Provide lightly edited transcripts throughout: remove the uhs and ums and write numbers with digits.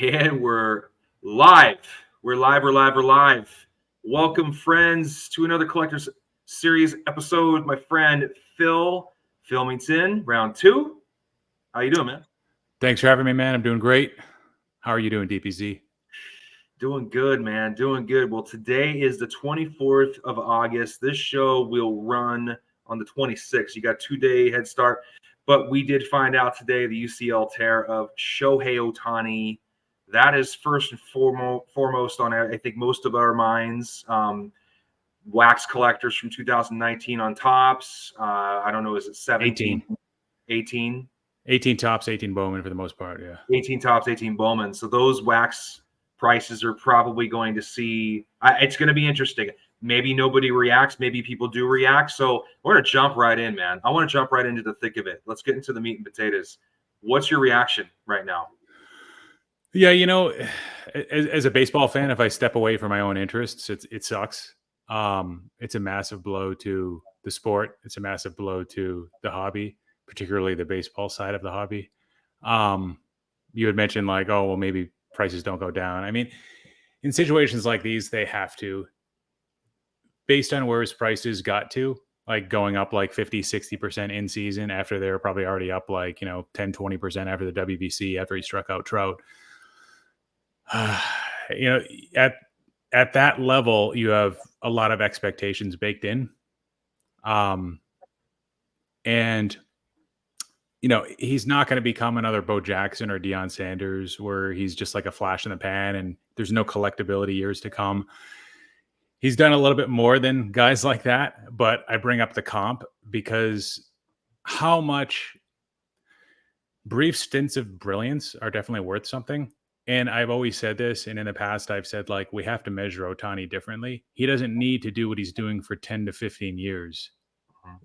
And we're live. We're live. We're live. We're live. Welcome, friends, to another Collector's Series episode. My friend Philmington, round two. How you doing, man? Thanks for having me, man. I'm doing great. How are you doing, DPZ? Doing good, man. Doing good. Well, today is the 24th of August. This show will run on the 26th. You got 2-day head start. But we did find out today the UCL tear of Shohei Ohtani. That is first and foremost on, I think, most of our minds. Wax collectors from 2019 on tops. I don't know, is it 17? 18? 18 tops, 18 Bowman for the most part, yeah. 18 tops, 18 Bowman. So those wax prices are probably going to see it's going to be interesting. Maybe nobody reacts, maybe people do react. So we're going to jump right in, man. I want to jump right into the thick of it. Let's get into the meat and potatoes. What's your reaction right now? Yeah, as a baseball fan, if I step away from my own interests, it sucks. It's a massive blow to the sport. It's a massive blow to the hobby, particularly the baseball side of the hobby. You had mentioned like, oh, well, maybe prices don't go down. I mean, in situations like these, they have to, based on where his prices got to, like going up like 50, 60% in season after they were probably already up like, 10, 20% after the WBC, after he struck out Trout. At that level, you have a lot of expectations baked in. And he's not going to become another Bo Jackson or Deion Sanders where he's just like a flash in the pan and there's no collectability years to come. He's done a little bit more than guys like that, but I bring up the comp because how much brief stints of brilliance are definitely worth something. And I've always said this, and in the past I've said, like, we have to measure Ohtani differently. He doesn't need to do what he's doing for 10 to 15 years.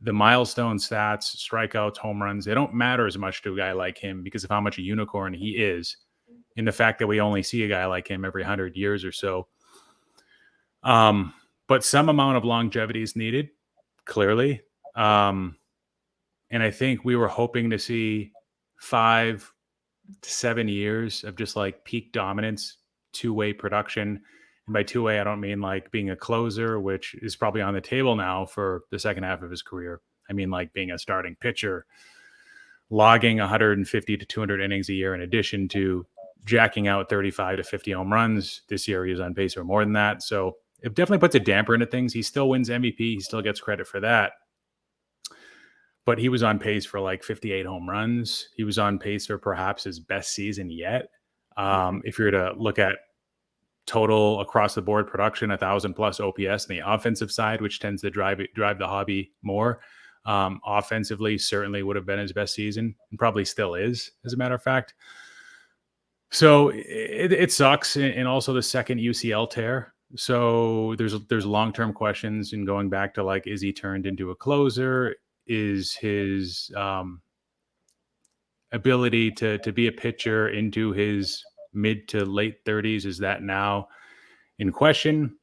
The milestone stats, strikeouts, home runs, they don't matter as much to a guy like him because of how much a unicorn he is and the fact that we only see a guy like him every 100 years or so. But some amount of longevity is needed, clearly. And I think we were hoping to see 5 to 7 years of just like peak dominance, two-way production. And by two-way, I don't mean like being a closer, which is probably on the table now for the second half of his career. I mean like being a starting pitcher, logging 150 to 200 innings a year in addition to jacking out 35 to 50 home runs. This year he was on pace for more than that. So it definitely puts a damper into things. He still wins MVP. He still gets credit for that. But he was on pace for like 58 home runs. He was on pace for perhaps his best season yet. If you were to look at total across the board production, 1,000 plus OPS on the offensive side, which tends to drive the hobby more. Offensively, certainly would have been his best season and probably still is, as a matter of fact. So it sucks. And also the second UCL tear. So there's long-term questions and going back to like, is he turned into a closer? Is his ability to be a pitcher into his mid to late 30s, is that now in question?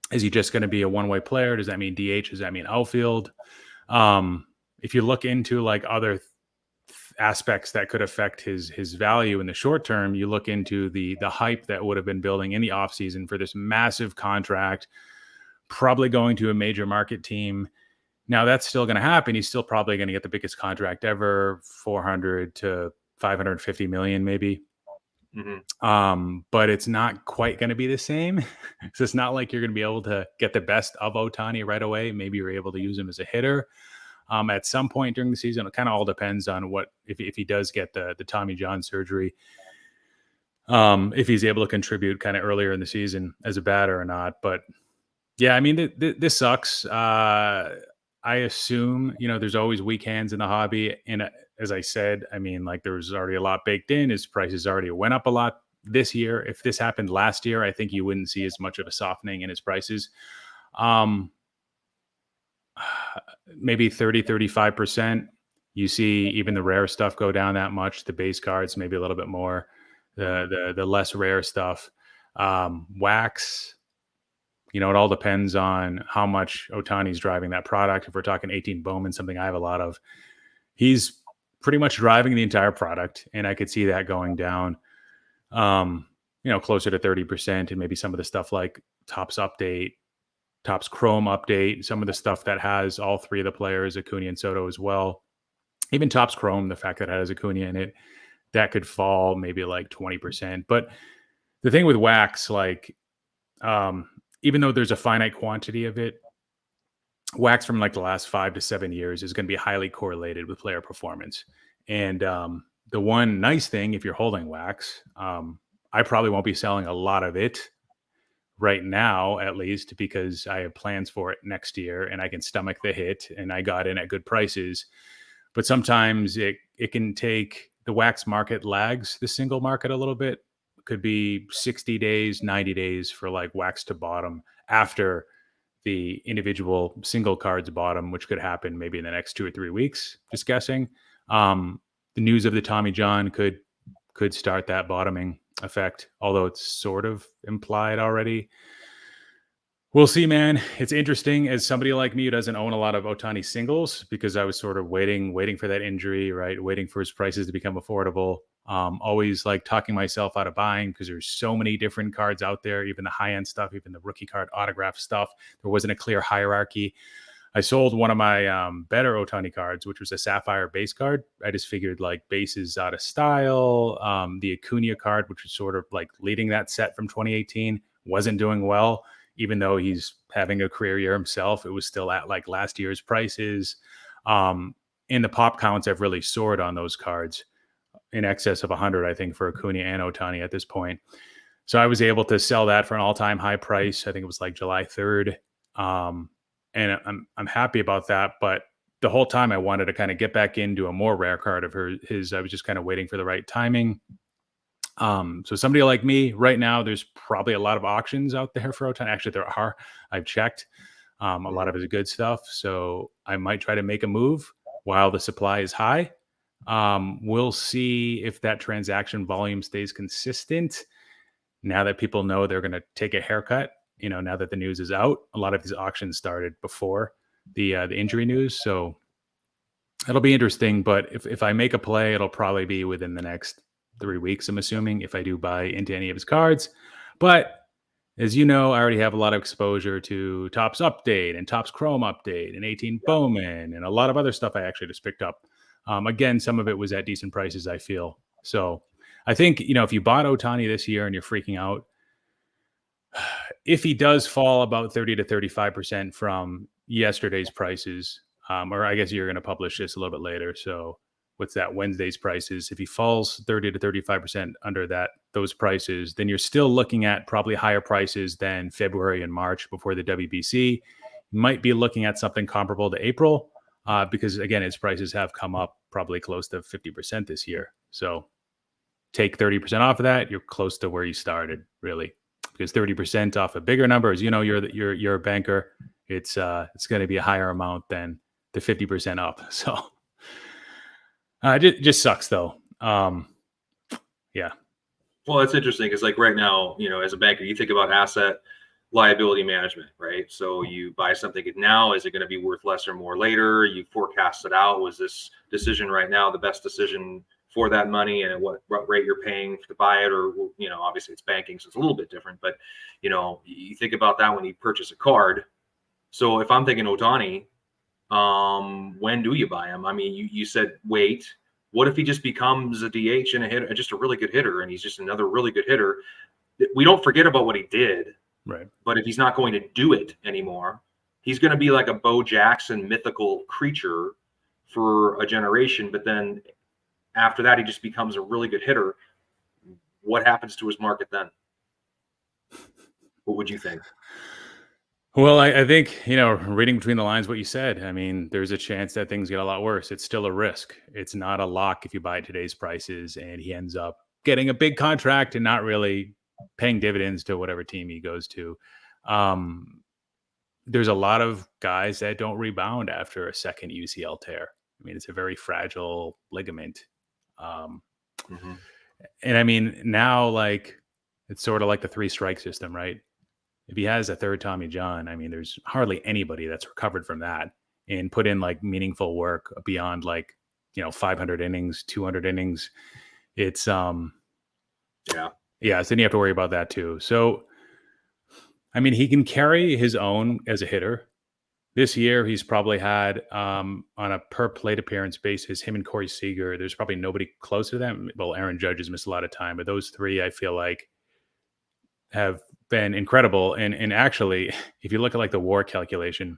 Is he just going to be a one-way player? Does that mean DH? Does that mean outfield? If you look into like other aspects that could affect his value in the short term, you look into the hype that would have been building in the offseason for this massive contract, probably going to a major market team. Now that's still going to happen. He's still probably going to get the biggest contract ever, 400 to 550 million, maybe. Mm-hmm. But it's not quite going to be the same. So it's not like you're going to be able to get the best of Ohtani right away. Maybe you're able to use him as a hitter at some point during the season. It kind of all depends on what, if he does get the Tommy John surgery, if he's able to contribute kind of earlier in the season as a batter or not. But yeah, I mean, this sucks. I assume, there's always weak hands in the hobby. And as I said, I mean, like there's already a lot baked in. His prices already went up a lot this year. If this happened last year, I think you wouldn't see as much of a softening in his prices. Maybe 30, 35%. You see even the rare stuff go down that much. The base cards, maybe a little bit more. The less rare stuff. Wax. It all depends on how much Ohtani's driving that product. If we're talking 18 Bowman, something I have a lot of, he's pretty much driving the entire product, and I could see that going down. Closer to 30%, and maybe some of the stuff like Topps Update, Topps Chrome Update, some of the stuff that has all three of the players, Acuna and Soto as well. Even Topps Chrome, the fact that it has Acuna in it, that could fall maybe like 20%. But the thing with wax, like, even though there's a finite quantity of it, wax from like the last 5 to 7 years is going to be highly correlated with player performance. And the one nice thing, if you're holding wax, I probably won't be selling a lot of it right now, at least, because I have plans for it next year and I can stomach the hit, and I got in at good prices. But sometimes it can take, the wax market lags the single market a little bit. It could be 60 days, 90 days for like wax to bottom after the individual single cards bottom, which could happen maybe in the next 2 or 3 weeks, just guessing. The news of the Tommy John could start that bottoming effect, although it's sort of implied already. We'll see, man. It's interesting as somebody like me who doesn't own a lot of Ohtani singles, because I was sort of waiting for that injury, right? Waiting for his prices to become affordable. Always like talking myself out of buying because there's so many different cards out there, even the high-end stuff, even the rookie card autograph stuff. There wasn't a clear hierarchy. I sold one of my better Ohtani cards, which was a Sapphire base card. I just figured like base is out of style. The Acuna card, which was sort of like leading that set from 2018, wasn't doing well. Even though he's having a career year himself, it was still at like last year's prices. And the pop counts have really soared on those cards, in excess of 100, I think, for Acuna and Ohtani at this point. So I was able to sell that for an all-time high price. I think it was like July 3rd. And I'm happy about that. But the whole time I wanted to kind of get back into a more rare card of his. I was just kind of waiting for the right timing. So somebody like me right now, there's probably a lot of auctions out there for Ohtani. Actually, there are. I've checked. A lot of it is good stuff. So I might try to make a move while the supply is high. We'll see if that transaction volume stays consistent. Now that people know they're going to take a haircut, now that the news is out, a lot of these auctions started before the injury news. So it'll be interesting. But if I make a play, it'll probably be within the next 3 weeks, I'm assuming, if I do buy into any of his cards. But as you know, I already have a lot of exposure to Topps Update and Topps Chrome Update and 18 Bowman and a lot of other stuff I actually just picked up. Again, some of it was at decent prices, I feel. So I think, if you bought Ohtani this year and you're freaking out, if he does fall about 30 to 35% from yesterday's prices, or I guess you're going to publish this a little bit later. So what's that, Wednesday's prices? If he falls 30 to 35% under those prices, then you're still looking at probably higher prices than February and March before the WBC. You might be looking at something comparable to April, because again, its prices have come up probably close to 50% this year. So take 30% off of that, you're close to where you started, really. Because 30% off a bigger number, as you know, you're a banker, it's going to be a higher amount than the 50% up. So it just sucks, though. Yeah. Well, it's interesting because, like, right now, as a banker, you think about asset liability management, right? So you buy something now, is it going to be worth less or more later? You forecast it out. Was this decision right now the best decision for that money, and at what rate you're paying to buy it? Or, obviously it's banking, so it's a little bit different, but, you think about that when you purchase a card. So if I'm thinking Ohtani, when do you buy him? I mean, you said wait. What if he just becomes a DH and a hitter, just a really good hitter, and he's just another really good hitter? We don't forget about what he did, right? But if he's not going to do it anymore, he's going to be like a Bo Jackson mythical creature for a generation. But then after that, he just becomes a really good hitter. What happens to his market then? What would you think? Well, I think, reading between the lines, what you said, I mean, there's a chance that things get a lot worse. It's still a risk. It's not a lock if you buy today's prices and he ends up getting a big contract and not really paying dividends to whatever team he goes to. There's a lot of guys that don't rebound after a second UCL tear. I mean, it's a very fragile ligament. And I mean, now, like, it's sort of like the 3-strike system, right? If he has a third Tommy John, I mean, there's hardly anybody that's recovered from that and put in like meaningful work beyond like, 500 innings, 200 innings. It's Yeah. Yeah, so then you have to worry about that too. So, I mean, he can carry his own as a hitter. This year, he's probably had on a per plate appearance basis, him and Corey Seager. There's probably nobody close to them. Well, Aaron Judge has missed a lot of time, but those three, I feel like, have been incredible. And actually, if you look at like the WAR calculation,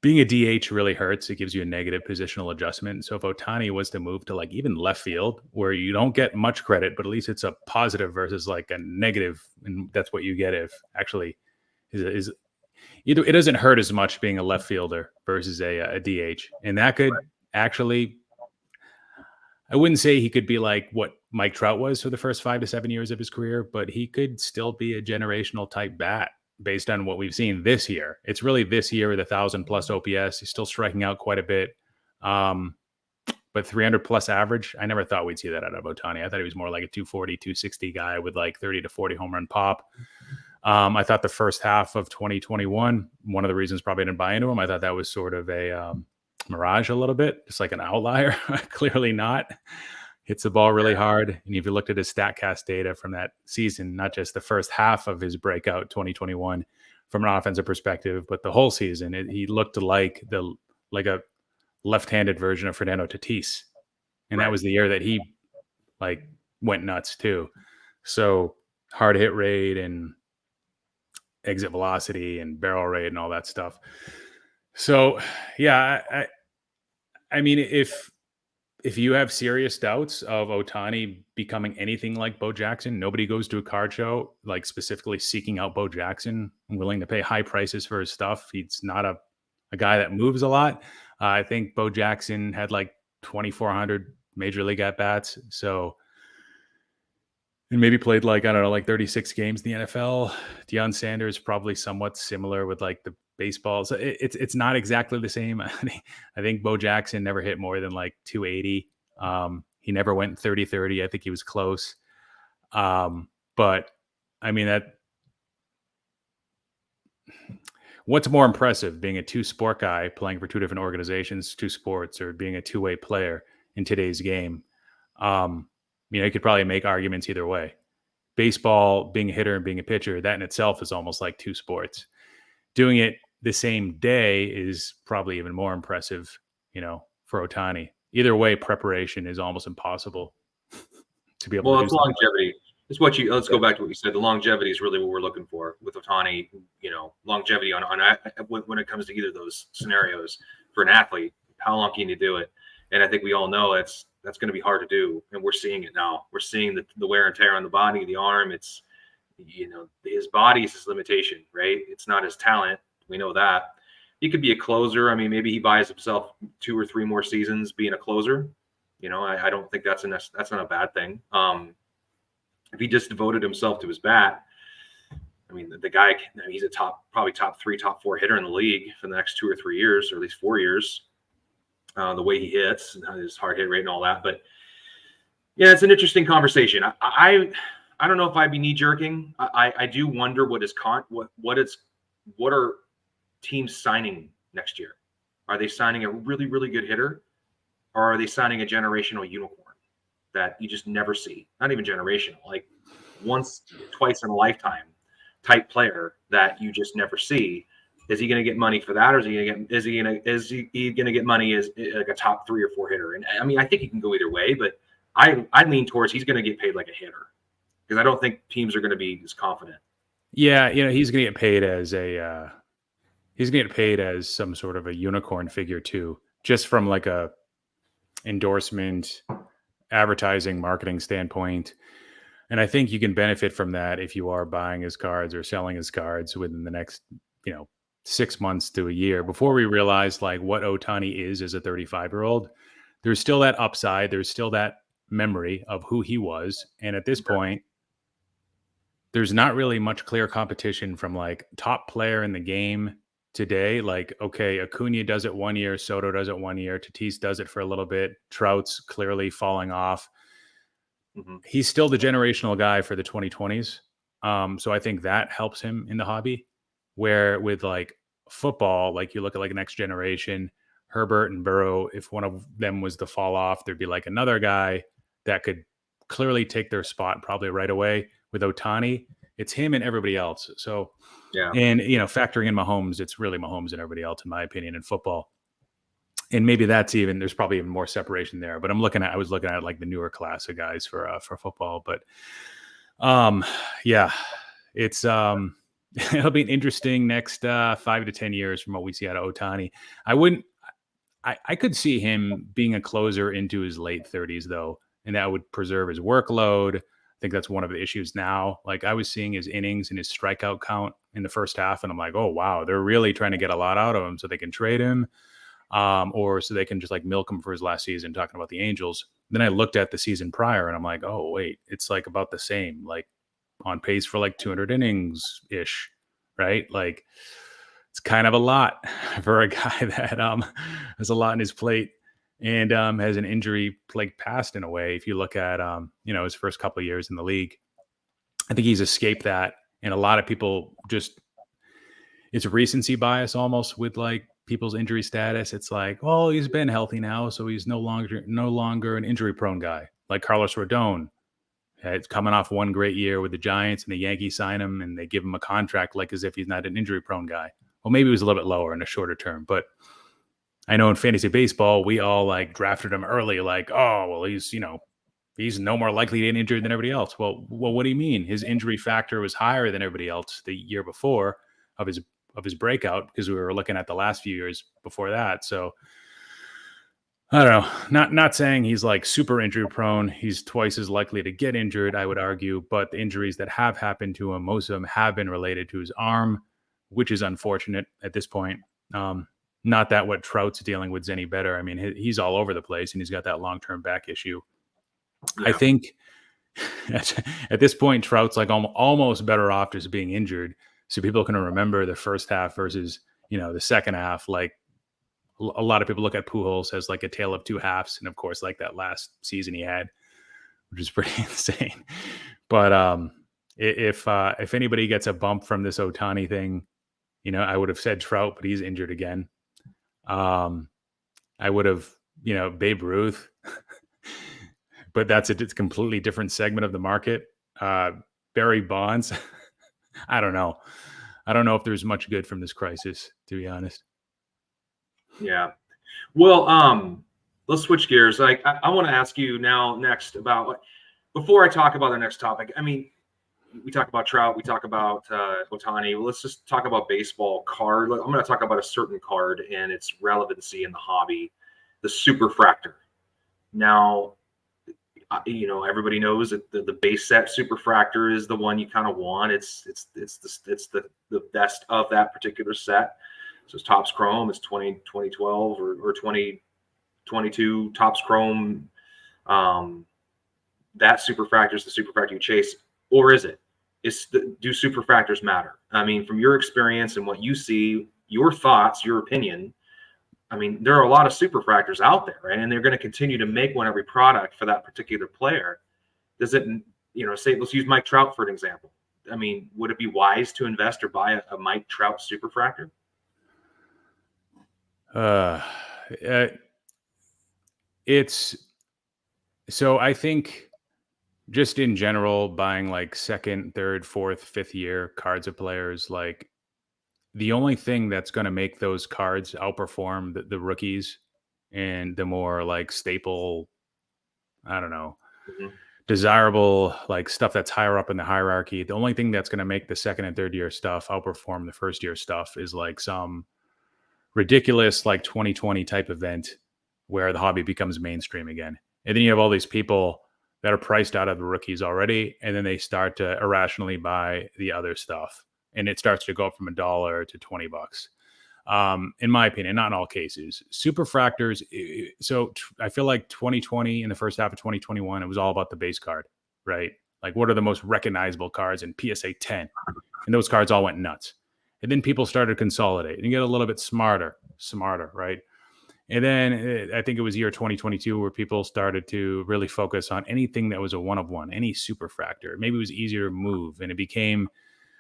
being a DH really hurts. It gives you a negative positional adjustment. So if Ohtani was to move to like even left field, where you don't get much credit, but at least it's a positive versus like a negative, and that's what you get if actually is either it doesn't hurt as much being a left fielder versus a DH, and that could actually. I wouldn't say he could be like what Mike Trout was for the first 5 to 7 years of his career, but he could still be a generational type bat based on what we've seen this year. It's really this year with 1,000+ OPS. He's still striking out quite a bit. But 300+ average, I never thought we'd see that out of Ohtani. I thought he was more like a 240, 260 guy with like 30 to 40 home run pop. I thought the first half of 2021, one of the reasons probably I didn't buy into him, I thought that was sort of a mirage a little bit, just like an outlier. Clearly not. Hits the ball really hard. And if you looked at his StatCast data from that season, not just the first half of his breakout 2021 from an offensive perspective, but the whole season, he looked like a left-handed version of Fernando Tatis. And that was the year that he like went nuts too. So hard hit rate and exit velocity and barrel rate and all that stuff. So yeah, I mean, if you have serious doubts of Ohtani becoming anything like Bo Jackson, nobody goes to a card show like specifically seeking out Bo Jackson and willing to pay high prices for his stuff. He's not a guy that moves a lot. I think Bo Jackson had like 2,400 major league at bats. So, and maybe played like, I don't know, like 36 games in the NFL. Deion Sanders probably somewhat similar with like the baseball. So it's not exactly the same. I think Bo Jackson never hit more than like 280. He never went 30-30. I think he was close. But I mean, what's more impressive, being a two-sport guy playing for two different organizations, two sports, or being a two-way player in today's game? You could probably make arguments either way. Baseball, being a hitter and being a pitcher, that in itself is almost like two sports. Doing it the same day is probably even more impressive, for Ohtani. Either way, preparation is almost impossible to be able to do. It's longevity. It's let's go back to what you said. The longevity is really what we're looking for with Ohtani. Longevity on when it comes to either of those scenarios for an athlete. How long can you do it? And I think we all know that's going to be hard to do, and we're seeing it now. We're seeing the wear and tear on the body, the arm. It's his body is his limitation, right? It's not his talent. We know that. He could be a closer. I mean, maybe he buys himself 2 or 3 more seasons being a closer. I don't think that's not a bad thing. If he just devoted himself to his bat, I mean, the guy, he's probably top 3, top 4 hitter in the league for the next 2 or 3 years, or at least 4 years. The way he hits and his hard hit rate and all that. But yeah, it's an interesting conversation. I don't know if I'd be knee jerking. I do wonder what are teams signing next year? Are they signing a really, really good hitter, or are they signing a generational unicorn that you just never see? Not even generational, like once, twice in a lifetime type player that you just never see. Is he going to get money for that, or is he going to get money as like a top 3 or 4 hitter? And I mean, I think he can go either way, but I lean towards he's going to get paid like a hitter, because I don't think teams are going to be as confident. Yeah, he's going to get paid as some sort of a unicorn figure too, just from like a endorsement, advertising, marketing standpoint. And I think you can benefit from that if you are buying his cards or selling his cards within the next, 6 months to a year, before we realize like what Ohtani is as a 35-year-old. There's still that upside. There's still that memory of who he was. And at this point, there's not really much clear competition from like top player in the game today. Like, okay, Acuna does it 1 year, Soto does it 1 year, Tatis does it for a little bit, Trout's clearly falling off. Mm-hmm. He's still the generational guy for the 2020s. So I think that helps him in the hobby. Where with like football, like you look at like next generation, Herbert and Burrow, if one of them was to fall off, there'd be like another guy that could clearly take their spot probably right away. With Ohtani, it's him and everybody else. So, Yeah. and factoring in Mahomes, it's really Mahomes and everybody else, in my opinion, in football. And maybe there's probably even more separation there. But I was looking at like the newer class of guys for football. But yeah, it's it'll be an interesting next 5 to 10 years from what we see out of Ohtani. I could see him being a closer into his late 30s though, and that would preserve his workload. I think that's one of the issues now. Like I was seeing his innings and his strikeout count in the first half, and I'm like, oh wow, they're really trying to get a lot out of him so they can trade him, or so they can just like milk him for his last season. Talking about the Angels, then I looked at the season prior, and I'm like, oh wait, it's like about the same, like on pace for like 200 innings ish, right? Like it's kind of a lot for a guy that has a lot in his plate and has an injury plagued past in a way. If you look at his first couple of years in the league, I think he's escaped that. And a lot of people it's a recency bias almost with like people's injury status. It's like, well, he's been healthy now, so he's no longer an injury prone guy. Like Carlos Rodon, it's coming off one great year with the Giants, and the Yankees sign him and they give him a contract like as if he's not an injury prone guy. Well, maybe it was a little bit lower in a shorter term, but I know in fantasy baseball, we all like drafted him early, like, oh, well, he's no more likely to get injured than everybody else. Well, what do you mean? His injury factor was higher than everybody else the year before of his breakout, because we were looking at the last few years before that. So I don't know, not saying he's like super injury prone. He's twice as likely to get injured, I would argue, but the injuries that have happened to him, most of them have been related to his arm, which is unfortunate at this point. Not that what Trout's dealing with is any better. I mean, he's all over the place and he's got that long-term back issue. Yeah. I think at this point, Trout's like almost better off just being injured, so people can remember the first half versus, the second half. Like a lot of people look at Pujols as like a tale of two halves. And of course, like that last season he had, which is pretty insane. But if anybody gets a bump from this Ohtani thing, I would have said Trout, but he's injured again. I would have, Babe Ruth, but it's a completely different segment of the market. Barry Bonds. I don't know. I don't know if there's much good from this crisis, to be honest. Yeah. Well, let's switch gears. Like I want to ask you next about, before I talk about the next topic, I mean, we talk about Trout, we talk about Ohtani. Well, let's just talk about baseball card. I'm going to talk about a certain card and its relevancy in the hobby, the superfractor. Now, everybody knows that the base set superfractor is the one you kind of want. It's the best of that particular set. So it's Topps Chrome. It's 2012 or 2022 Topps Chrome. That superfractor is the superfractor you chase. Or is it? Do superfractors matter? I mean, from your experience and what you see, your thoughts, your opinion, I mean, there are a lot of superfractors out there, right? And they're going to continue to make one every product for that particular player. Does it, say, let's use Mike Trout for an example. I mean, would it be wise to invest or buy a Mike Trout superfractor? So I think just in general, buying like second, third, fourth, fifth year cards of players, like the only thing that's going to make those cards outperform the rookies and the more like staple, I don't know, desirable like stuff that's higher up in the hierarchy. The only thing that's going to make the second and third year stuff outperform the first year stuff is like some ridiculous like 2020 type event where the hobby becomes mainstream again. And then you have all these people that are priced out of the rookies already, and then they start to irrationally buy the other stuff, and it starts to go up from $1 to $20. In my opinion, not in all cases. Superfractors. So I feel like 2020, in the first half of 2021, it was all about the base card, right? Like, what are the most recognizable cards in PSA 10? And those cards all went nuts. And then people started to consolidate and get a little bit smarter, right? And then I think it was year 2022 where people started to really focus on anything that was a one-of-one, any superfractor. Maybe it was easier to move, and it became,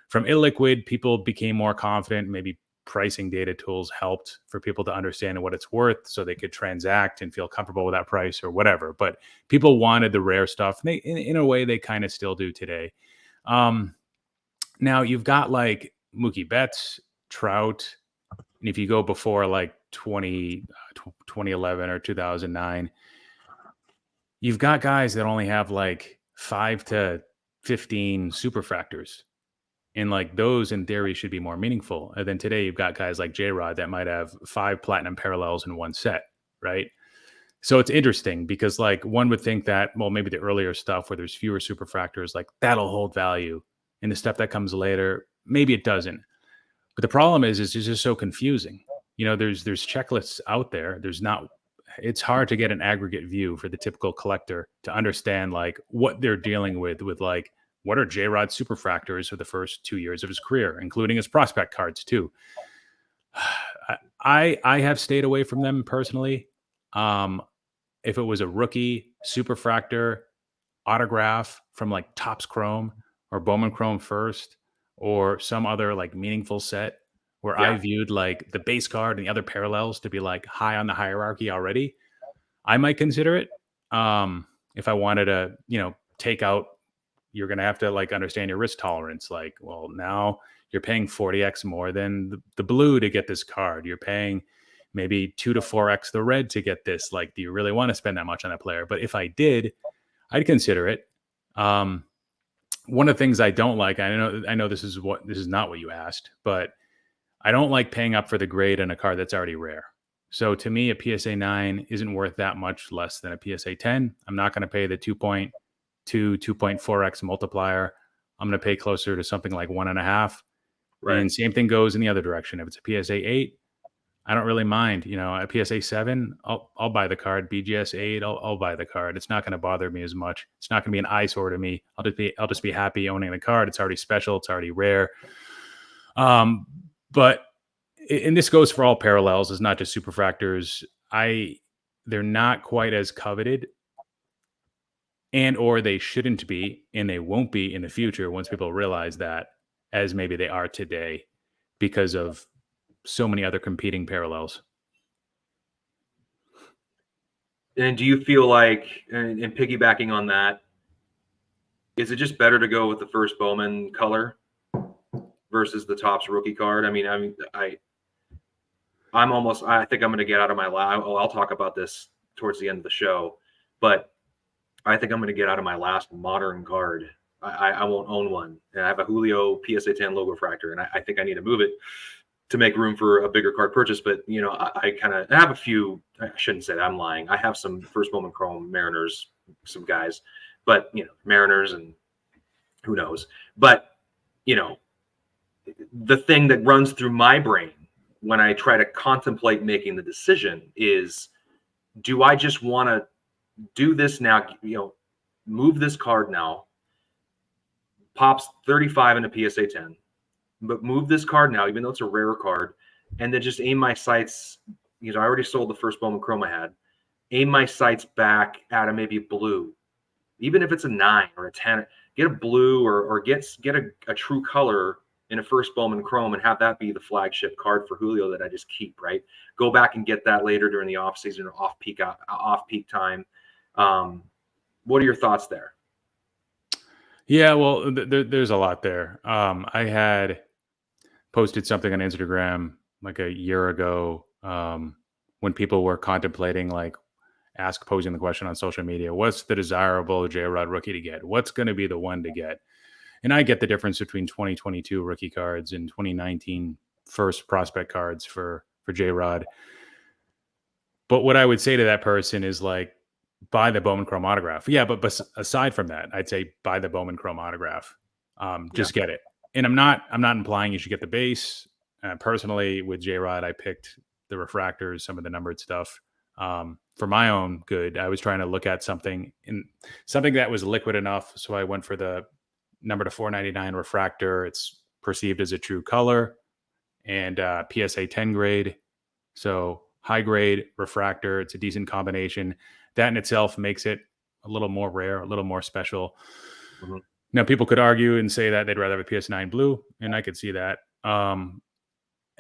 from illiquid, people became more confident. Maybe pricing data tools helped for people to understand what it's worth so they could transact and feel comfortable with that price or whatever. But people wanted the rare stuff. And they, in a way, they kind of still do today. Now you've got like Mookie Betts, Trout, and if you go before like 2011 or 2009, you've got guys that only have like 5 to 15 superfractors. And like those in theory should be more meaningful. And then today you've got guys like J-Rod that might have 5 platinum parallels in one set, right? So it's interesting because like one would think that, well, maybe the earlier stuff where there's fewer superfractors, like that'll hold value. And the stuff that comes later, maybe it doesn't. But the problem is it's just so confusing. You know, there's checklists out there. It's hard to get an aggregate view for the typical collector to understand like what they're dealing with like, what are J-Rod superfractors for the first 2 years of his career, including his prospect cards too. I have stayed away from them personally. If it was a rookie superfractor autograph from like Topps Chrome or Bowman Chrome first, or some other like meaningful set where I viewed like the base card and the other parallels to be like high on the hierarchy already, I might consider it. If I wanted to, take out, you're going to have to like understand your risk tolerance. Like, well, now you're paying 40x more than the blue to get this card. You're paying maybe 2 to 4x the red to get this. Like, do you really want to spend that much on that player? But if I did, I'd consider it. One of the things I don't like, I know this is not what you asked, but I don't like paying up for the grade on a card that's already rare. So to me, a PSA 9 isn't worth that much less than a PSA 10. I'm not going to pay the 2.2, 2.4x multiplier. I'm going to pay closer to something like 1.5. Right. And same thing goes in the other direction. If it's a PSA 8, I don't really mind. A PSA 7, I'll buy the card. BGS 8, I'll buy the card. It's not going to bother me as much. It's not going to be an eyesore to me. I'll just be happy owning the card. It's already special. It's already rare. But and this goes for all parallels. It's not just superfractors. They're not quite as coveted, and or they shouldn't be, and they won't be in the future once people realize that, as maybe they are today, because of so many other competing parallels. And do you feel like, and piggybacking on that, is it just better to go with the first Bowman color versus the Topps rookie card? I think I'm going to get out of my I'll talk about this towards the end of the show, but I think I'm going to get out of my last modern card. I won't own one. And I have a Julio PSA 10 logo fractor, and I think I need to move it to make room for a bigger card purchase. But, I have a few, I shouldn't say that, I'm lying. I have some first Bowman Chrome Mariners, some guys, but, Mariners and who knows. But, the thing that runs through my brain when I try to contemplate making the decision is, do I just want to do this now, move this card now, pops 35 in a PSA 10, but move this card now, even though it's a rare card, and then just aim my sights, I already sold the first Bowman Chrome I had, aim my sights back at a maybe blue, even if it's a 9 or a 10, get a blue or get a true color in a first Bowman Chrome and have that be the flagship card for Julio that I just keep, right? Go back and get that later during the off season or off peak time. What are your thoughts there? Yeah, well, there's a lot there. I had posted something on Instagram like a year ago when people were contemplating, like, posing the question on social media, what's the desirable J-Rod rookie to get? What's going to be the one to get? And I get the difference between 2022 rookie cards and 2019 first prospect cards for J-Rod. But what I would say to that person is, like, buy the Bowman Chrome autograph. Yeah, but aside from that, I'd say buy the Bowman Chrome autograph. Just get it. And I'm not implying you should get the base. Personally, with J-Rod, I picked the refractors, some of the numbered stuff. For my own good, I was trying to look at something that was liquid enough. So I went for the number to 499 refractor. It's perceived as a true color, and PSA 10 grade. So high grade refractor. It's a decent combination. That in itself makes it a little more rare, a little more special. Mm-hmm. Now, people could argue and say that they'd rather have a PS9 blue, and I could see that.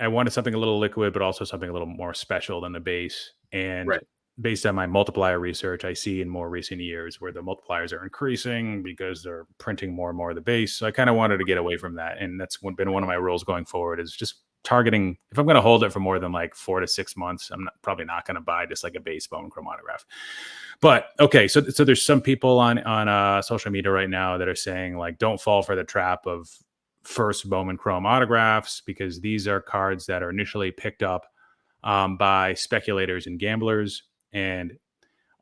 I wanted something a little liquid, but also something a little more special than the base. And Right. based on my multiplier research, I see in more recent years where the multipliers are increasing because they're printing more and more of the base. So I kind of wanted to get away from that. And that's been one of my rules going forward, is just targeting. If I'm going to hold it for more than like 4 to 6 months, I'm probably not going to buy just like a base Bowman Chrome autograph. But okay, so there's some people on social media right now that are saying, like, don't fall for the trap of first Bowman Chrome autographs, because these are cards that are initially picked up by speculators and gamblers, and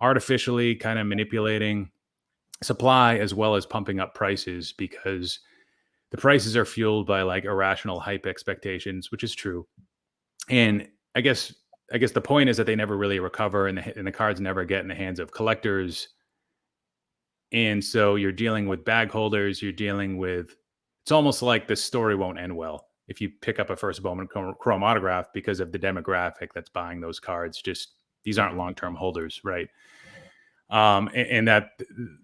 artificially kind of manipulating supply as well as pumping up prices, because the prices are fueled by like irrational hype expectations, which is true. And I guess the point is that they never really recover, and the cards never get in the hands of collectors. And so you're dealing with bag holders. You're dealing with, it's almost like the story won't end well if you pick up a first Bowman Chrome autograph, because of the demographic that's buying those cards. Just, these aren't long-term holders, right? And that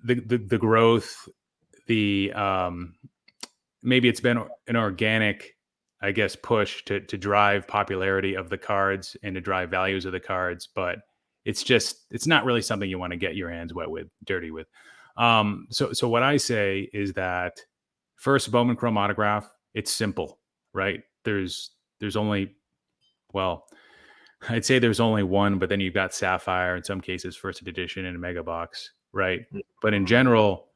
the growth, maybe it's been an organic, I guess, push to drive popularity of the cards and to drive values of the cards, but it's not really something you want to get your hands dirty with. So what I say is that first Bowman Chrome autograph, it's simple, right? There's only, well, I'd say there's only one, but then you've got Sapphire, in some cases first edition and a mega box, right? But in general,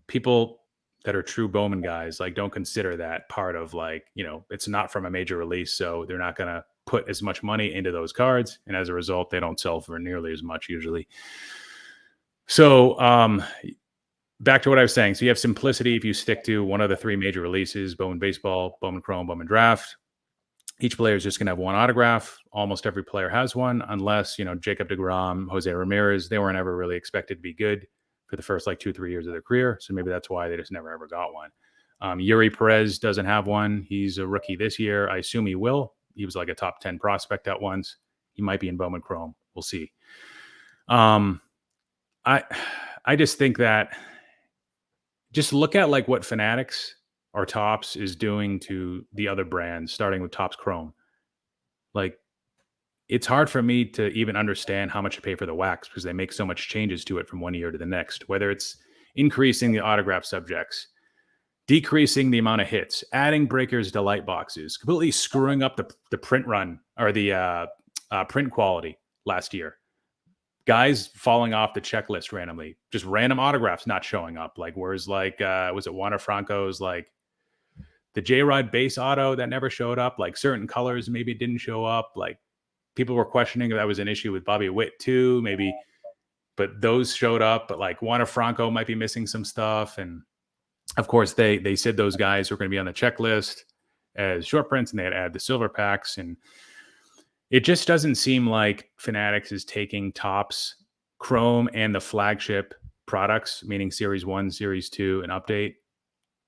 people that are true Bowman guys, like, don't consider that part of, like, it's not from a major release, so they're not going to put as much money into those cards, and as a result, they don't sell for nearly as much usually. So back to what I was saying. So you have simplicity if you stick to one of the 3 major releases: Bowman Baseball, Bowman Chrome, Bowman Draft. Each player is just going to have one autograph. Almost every player has one, unless, Jacob deGrom, Jose Ramirez, they weren't ever really expected to be good for the first like 2-3 years of their career. So maybe that's why they just never ever got one. Yuri Perez doesn't have one. He's a rookie this year. I assume he will. He was like a top 10 prospect at once. He might be in Bowman Chrome. We'll see. I just think that, just look at like what Fanatics or Topps is doing to the other brands, starting with Topps Chrome. Like, it's hard for me to even understand how much to pay for the wax, because they make so much changes to it from one year to the next, whether it's increasing the autograph subjects, decreasing the amount of hits, adding breakers to light boxes, completely screwing up the print run, or the print quality last year. Guys falling off the checklist randomly, just random autographs not showing up. Like, whereas like, was it Juan Franco's, like, the J-Rod base auto that never showed up, like certain colors maybe didn't show up. Like, people were questioning if that was an issue with Bobby Witt too, maybe, but those showed up. But like, Juan Franco might be missing some stuff. And of course they said those guys were going to be on the checklist as short prints, and they had added the silver packs. And it just doesn't seem like Fanatics is taking Topps Chrome and the flagship products, meaning Series 1, Series 2, and Update,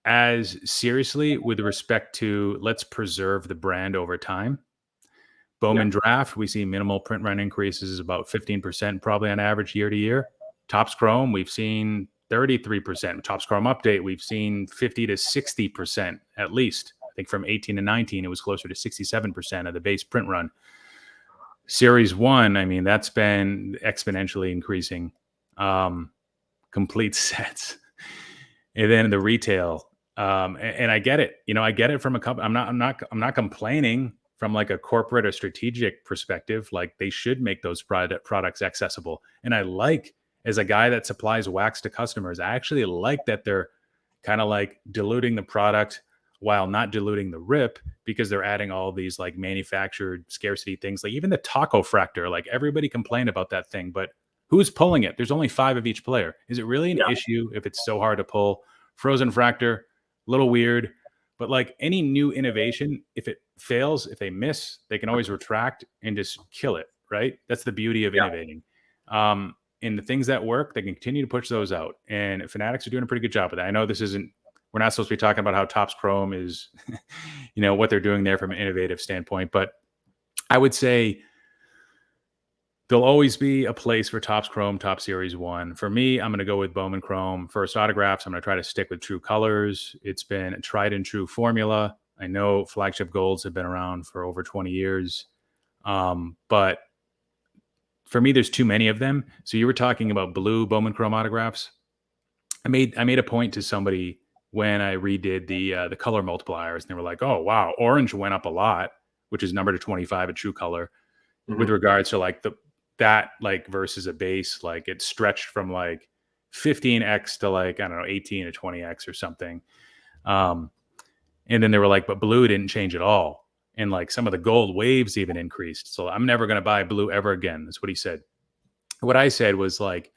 as seriously with respect to, let's preserve the brand over time. Bowman Draft, we see minimal print run increases, about 15% probably on average year to year. Topps Chrome, we've seen 33%. Topps Chrome Update, we've seen 50 to 60% at least. I think from 18 to 19, it was closer to 67% of the base print run. Series 1, I mean, that's been exponentially increasing. Complete sets. And then the retail. And I get it. I get it from a company. I'm not complaining from like a corporate or strategic perspective. Like, they should make those products accessible. And I like, as a guy that supplies wax to customers, I actually like that they're kind of like diluting the product while not diluting the rip, because they're adding all these like manufactured scarcity things. Like even the taco fractor, like everybody complained about that thing, but who's pulling it? There's only 5 of each player. Is it really an issue if it's so hard to pull? Frozen fractor, a little weird, but like any new innovation, if it fails, if they miss, they can always retract and just kill it, right? That's the beauty of innovating. And the things that work, they can continue to push those out. And Fanatics are doing a pretty good job with that. I know we're not supposed to be talking about how Topps Chrome is, what they're doing there from an innovative standpoint, but I would say there'll always be a place for Topps Chrome, Topps Series 1. For me, I'm going to go with Bowman Chrome. First autographs, I'm going to try to stick with true colors. It's been a tried and true formula. I know flagship golds have been around for over 20 years. But for me, there's too many of them. So you were talking about blue Bowman Chrome autographs. I made a point to somebody when I redid the color multipliers, and they were like, "Oh wow, orange went up a lot," which is number to 25 a true color, with regards to like that like versus a base, like it stretched from like 15x to like, I don't know, 18 to 20x or something. And then they were like, but blue didn't change at all. And like some of the gold waves even increased. So I'm never going to buy blue ever again. That's what he said. What I said was like,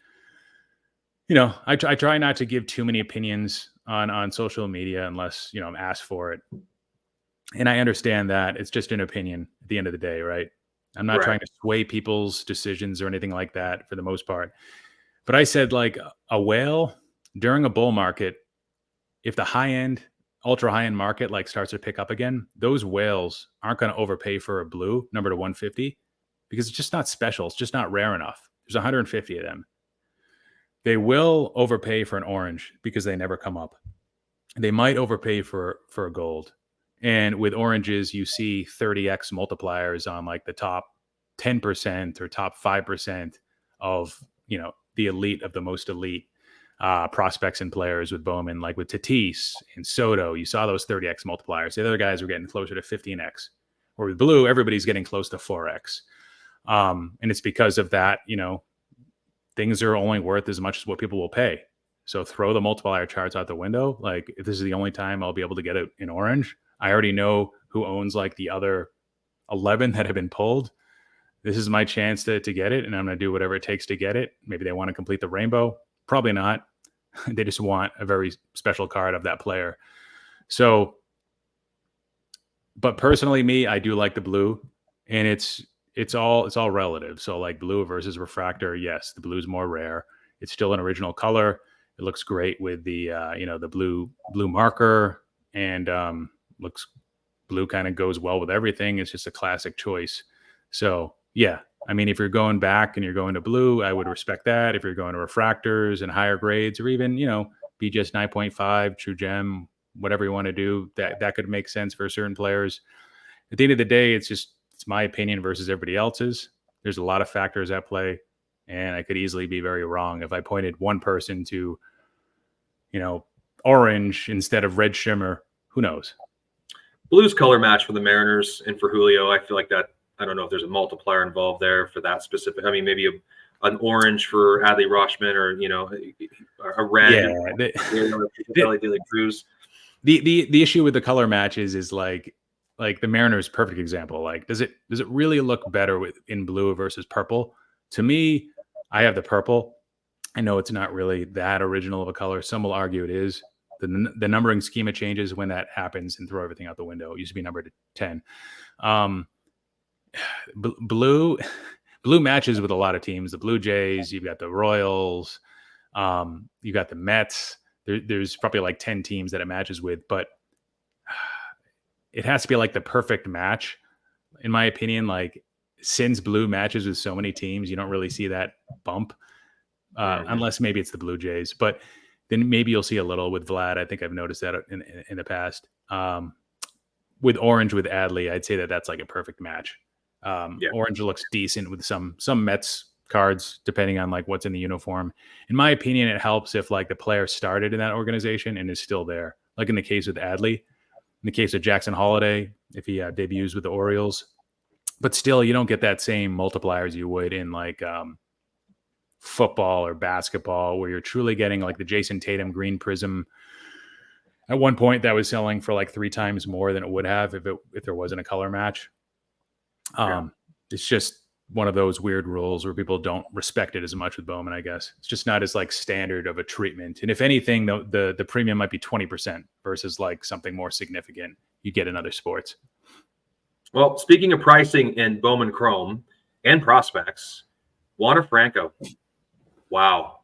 I try not to give too many opinions on social media unless, I'm asked for it. And I understand that it's just an opinion at the end of the day, right? I'm not trying to sway people's decisions or anything like that for the most part. But I said like a whale during a bull market, if the high end, ultra high end market like starts to pick up again, those whales aren't going to overpay for a blue number to 150 because it's just not special. It's just not rare enough. There's 150 of them. They will overpay for an orange because they never come up. They might overpay for a gold. And with oranges, you see 30x multipliers on like the top 10% or top 5% of, the elite of the most elite prospects and players with Bowman, like with Tatis and Soto. You saw those 30x multipliers. The other guys were getting closer to 15x. Or with blue, everybody's getting close to 4x. And it's because of that, things are only worth as much as what people will pay. So throw the multiplier charts out the window. Like if this is the only time I'll be able to get it in orange, I already know who owns like the other 11 that have been pulled. This is my chance to get it, and I'm going to do whatever it takes to get it. Maybe they want to complete the rainbow. Probably not. They just want a very special card of that player. So, but personally, me, I do like the blue, and it's all relative. So like blue versus refractor, yes, the blue is more rare. It's still an original color. It looks great with the the blue marker, and looks blue kind of goes well with everything. It's just a classic choice. So yeah, I mean, if you're going back and you're going to blue, I would respect that. If you're going to refractors and higher grades, or even BGS 9.5, True Gem, whatever you want to do, that could make sense for certain players. At the end of the day, it's my opinion versus everybody else's. There's a lot of factors at play, and I could easily be very wrong if I pointed one person to, orange instead of red shimmer. Who knows? Blue's color match for the Mariners and for Julio. I feel like that. I don't know if there's a multiplier involved there for that specific. I mean, maybe an orange for Adley Rutschman, or a red. Yeah, Cruz. The issue with the color matches is like the Mariners, perfect example. Like, does it really look better in blue versus purple? To me, I have the purple. I know it's not really that original of a color. Some will argue it is. The numbering schema changes when that happens and throw everything out the window. It used to be numbered to 10. Blue matches with a lot of teams. The Blue Jays, you've got the Royals, you've got the Mets. There's probably like 10 teams that it matches with, but it has to be like the perfect match, in my opinion. Like, since blue matches with so many teams, you don't really see that bump, unless maybe it's the Blue Jays. But then maybe you'll see a little with Vlad. I think I've noticed that in the past. With orange with Adley, I'd say that's like a perfect match. Orange looks decent with some Mets cards, depending on like what's in the uniform. In my opinion, it helps if like the player started in that organization and is still there. Like in the case with Adley, in the case of Jackson Holiday, if he debuts with the Orioles. But still, you don't get that same multipliers you would in like football or basketball, where you're truly getting like the Jason Tatum green prism. At one point, that was selling for like 3 times more than it would have if there wasn't a color match. It's just one of those weird rules where people don't respect it as much with Bowman, I guess. It's just not as like standard of a treatment. And if anything, the premium might be 20% versus like something more significant you get in other sports. Well, speaking of pricing in Bowman Chrome and prospects, Wander Franco. Wow.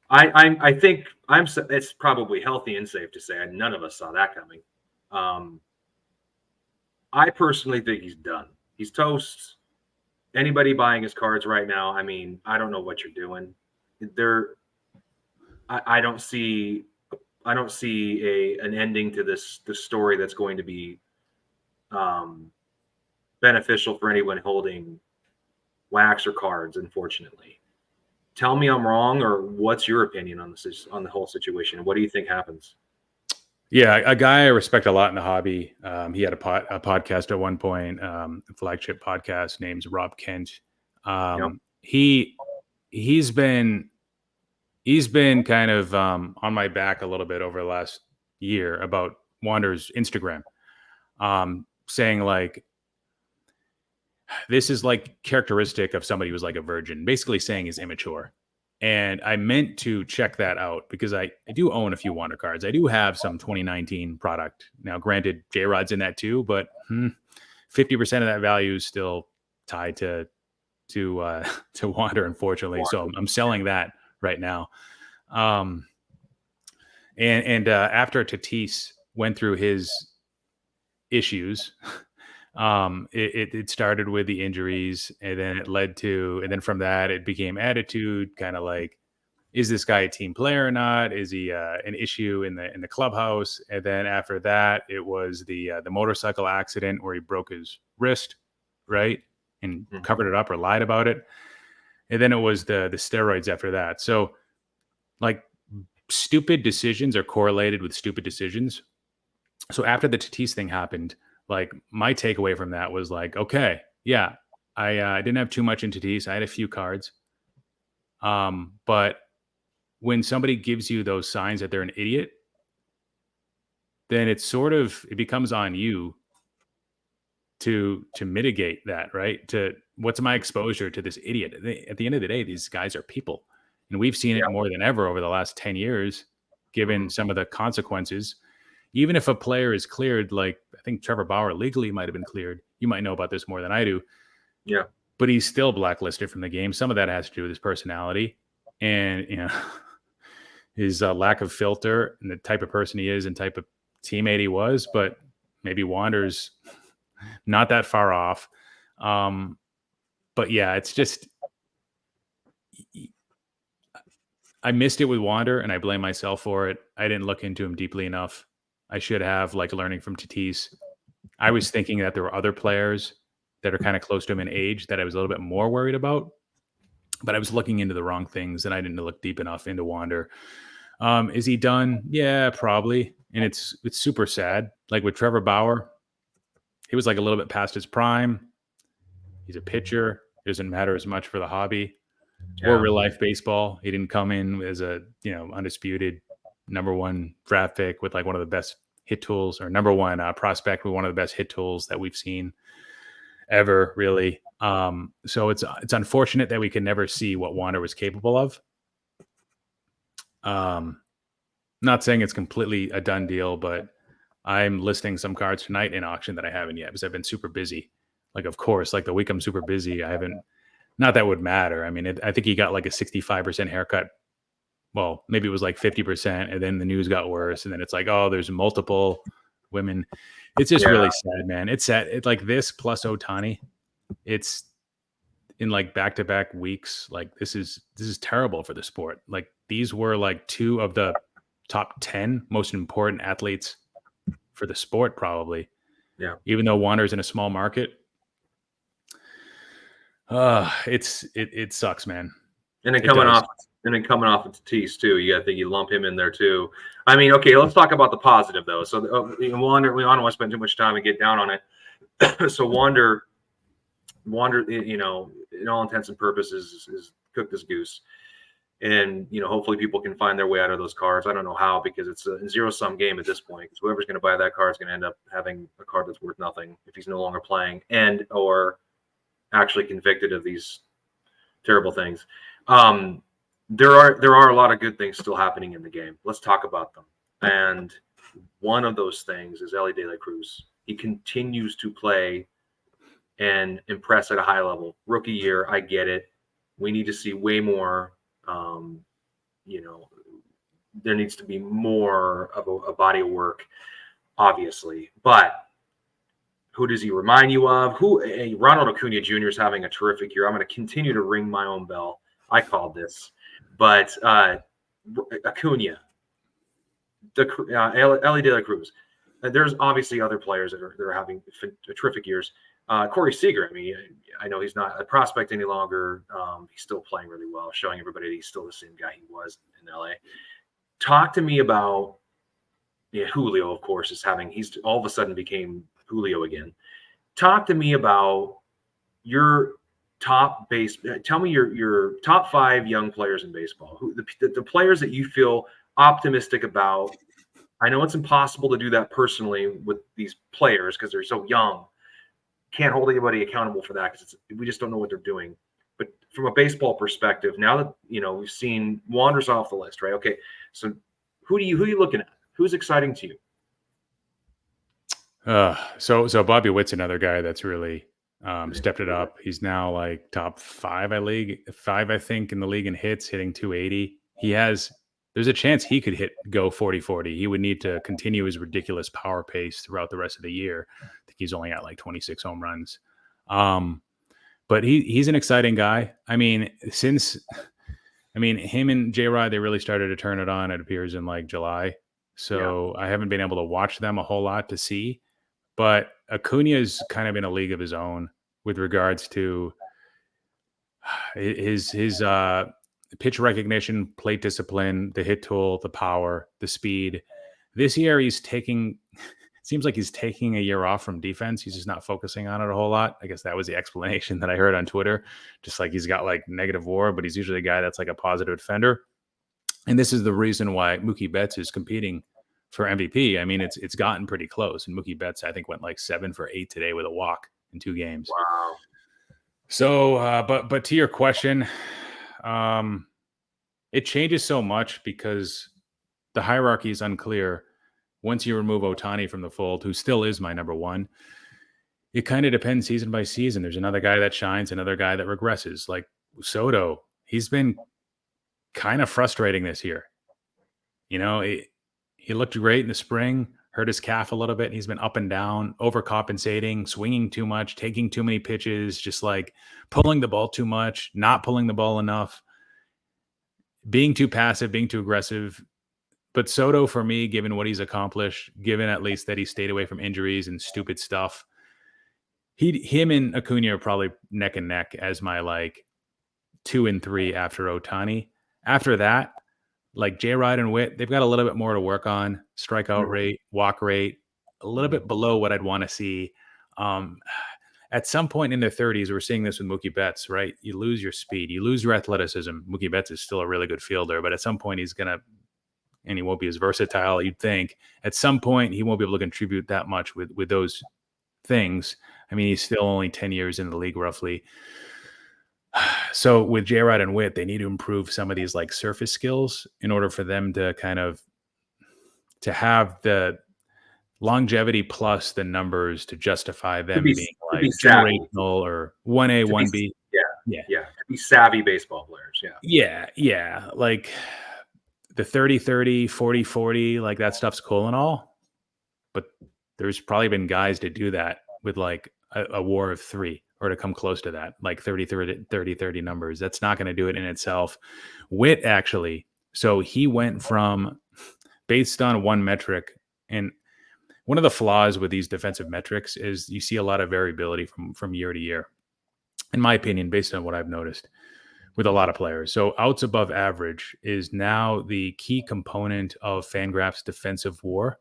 I think it's probably healthy and safe to say none of us saw that coming. I personally think he's done. He's toast. Anybody buying his cards right now, I mean, I don't know what you're doing. I don't see an ending to this story that's going to be beneficial for anyone holding wax or cards, unfortunately. Tell me I'm wrong, or what's your opinion on the whole situation? What do you think happens? Yeah, a guy I respect a lot in the hobby. He had a podcast at one point, a flagship podcast named Rob Kent. Yep. He's been kind of on my back a little bit over the last year about Wander's Instagram, saying like, this is like characteristic of somebody who's like a virgin, basically saying he's immature. And I meant to check that out because I do own a few Wander cards. I do have some 2019 product. Now, granted, J-Rod's in that too, but 50% of that value is still tied to Wander, unfortunately. So I'm selling that right now. And after Tatis went through his issues, it started with the injuries, and then it led to, and then from that it became attitude, kind of like, is this guy a team player or not? Is he an issue in the clubhouse? And then after that, it was the motorcycle accident where he broke his wrist, right, and covered it up or lied about it. And then it was the steroids after that. So, like, stupid decisions are correlated with stupid decisions. So after the Tatis thing happened, like, my takeaway from that was like, okay, yeah, I didn't have too much in Tatis. I had a few cards. But when somebody gives you those signs that they're an idiot, then it becomes on you to mitigate that, right? To what's my exposure to this idiot? At the end of the day, these guys are people. And we've seen it more than ever over the last 10 years, given some of the consequences. Even if a player is cleared, like I think Trevor Bauer legally might have been cleared. You might know about this more than I do. Yeah. But he's still blacklisted from the game. Some of that has to do with his personality and, his lack of filter and the type of person he is and type of teammate he was. But maybe Wander's not that far off. But yeah, it's just, I missed it with Wander, and I blame myself for it. I didn't look into him deeply enough. I should have, like learning from Tatis. I was thinking that there were other players that are kind of close to him in age that I was a little bit more worried about, but I was looking into the wrong things, and I didn't look deep enough into Wander. Is he done? Yeah, probably. And it's super sad. Like with Trevor Bauer, he was like a little bit past his prime. He's a pitcher. It doesn't matter as much for the hobby or real life baseball. He didn't come in as a, undisputed number one draft pick with like one of the best hit tools, or number one prospect with one of the best hit tools that we've seen ever, really. So it's unfortunate that we can never see what Wander was capable of. Not saying it's completely a done deal, but I'm listing some cards tonight in auction that I haven't yet because I've been super busy. Like, of course, like the week I'm super busy, I haven't. Not that would matter. I mean, I think he got like a 65% haircut. Well, maybe it was like 50%, and then the news got worse, and then it's like, oh, there's multiple women. It's just really sad, man. It's sad. It's like this plus Ohtani. It's in like back-to-back weeks. Like this is terrible for the sport. Like these were like two of the top 10 most important athletes for the sport, probably. Yeah. Even though Wander's in a small market. It sucks, man. And then coming off of Tatis too, you lump him in there too. I mean, okay, let's talk about the positive though. So Wander, we don't want to spend too much time and get down on it. So Wander, in all intents and purposes, is cooked as goose. And hopefully people can find their way out of those cards. I don't know how, because it's a zero-sum game at this point. Because whoever's going to buy that card is going to end up having a card that's worth nothing if he's no longer playing and or actually convicted of these terrible things. There are a lot of good things still happening in the game. Let's talk about them. And one of those things is Elly De La Cruz. He continues to play and impress at a high level. Rookie year, I get it. We need to see way more. There needs to be more of a body of work, obviously. But who does he remind you of? Ronald Acuna Jr. is having a terrific year. I'm going to continue to ring my own bell. I called this. But Acuna, Ellie De La Cruz. There's obviously other players that are having terrific years. Corey Seager, I mean, I know he's not a prospect any longer. He's still playing really well, showing everybody that he's still the same guy he was in LA. Talk to me about Julio, of course, he's all of a sudden became Julio again. Talk to me about your tell me your top 5 young players in baseball, the players that you feel optimistic about. I know it's impossible to do that personally with these players because they're so young. Can't hold anybody accountable for that because we just don't know what they're doing. But from a baseball perspective, now that we've seen Wander's off the list, right? Okay, so who are you looking at? Who's exciting to you? So Bobby Witt's another guy that's really stepped it up. He's now like top 5 I think in the league in hits, hitting 280. There's a chance he could go 40-40. He would need to continue his ridiculous power pace throughout the rest of the year. I think he's only at like 26 home runs. But he's an exciting guy. I mean, him and J-Rod, they really started to turn it on, it appears, in like July. So I haven't been able to watch them a whole lot to see. But Acuna's kind of in a league of his own with regards to his pitch recognition, plate discipline, the hit tool, the power, the speed. This year, it seems like he's taking a year off from defense. He's just not focusing on it a whole lot. I guess that was the explanation that I heard on Twitter. Just like he's got like negative WAR, but he's usually a guy that's like a positive defender. And this is the reason why Mookie Betts is competing for MVP. I mean, it's gotten pretty close. And Mookie Betts, I think, went like 7 for 8 today with a walk in 2 games. Wow. So, but to your question, it changes so much because the hierarchy is unclear. Once you remove Ohtani from the fold, who still is my number 1, it kind of depends season by season. There's another guy that shines, another guy that regresses. Like Soto, he's been kind of frustrating this year. He looked great in the spring, hurt his calf a little bit. And he's been up and down, overcompensating, swinging too much, taking too many pitches, just like pulling the ball too much, not pulling the ball enough, being too passive, being too aggressive. But Soto, for me, given what he's accomplished, given at least that he stayed away from injuries and stupid stuff, him and Acuna are probably neck and neck as my like 2 and 3 after Ohtani. After that, like J-Rod and Witt, they've got a little bit more to work on. Strikeout rate, walk rate, a little bit below what I'd want to see. At some point in their 30s, we're seeing this with Mookie Betts, right? You lose your speed, you lose your athleticism. Mookie Betts is still a really good fielder, but at some point and he won't be as versatile, you'd think. At some point, he won't be able to contribute that much with those things. I mean, he's still only 10 years in the league, roughly. So with J-Rod and Witt, they need to improve some of these like surface skills in order for them to to have the longevity plus the numbers to justify them being like generational or 1A, 1B. Yeah. To be savvy baseball players. Yeah. Like the 30-30, 40-40, like that stuff's cool and all. But there's probably been guys to do that with like a WAR of 3. Or to come close to that, like 30-30 numbers. That's not going to do it in itself. Witt, actually, so he went from, based on one metric, and one of the flaws with these defensive metrics is you see a lot of variability from year to year, in my opinion, based on what I've noticed with a lot of players. So outs above average is now the key component of Fangraph's defensive WAR.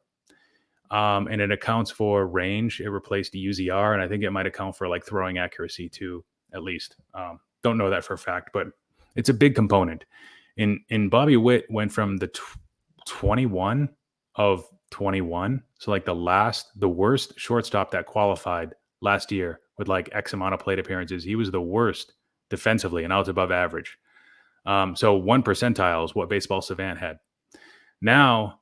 And it accounts for range. It replaced the UZR, and I think it might account for like throwing accuracy too, at least. Don't know that for a fact, but it's a big component. In Bobby Witt went from the 21 of 21, so like the worst shortstop that qualified last year with like X amount of plate appearances. He was the worst defensively and outs above average. So 1 percentile is what Baseball Savant had. Now,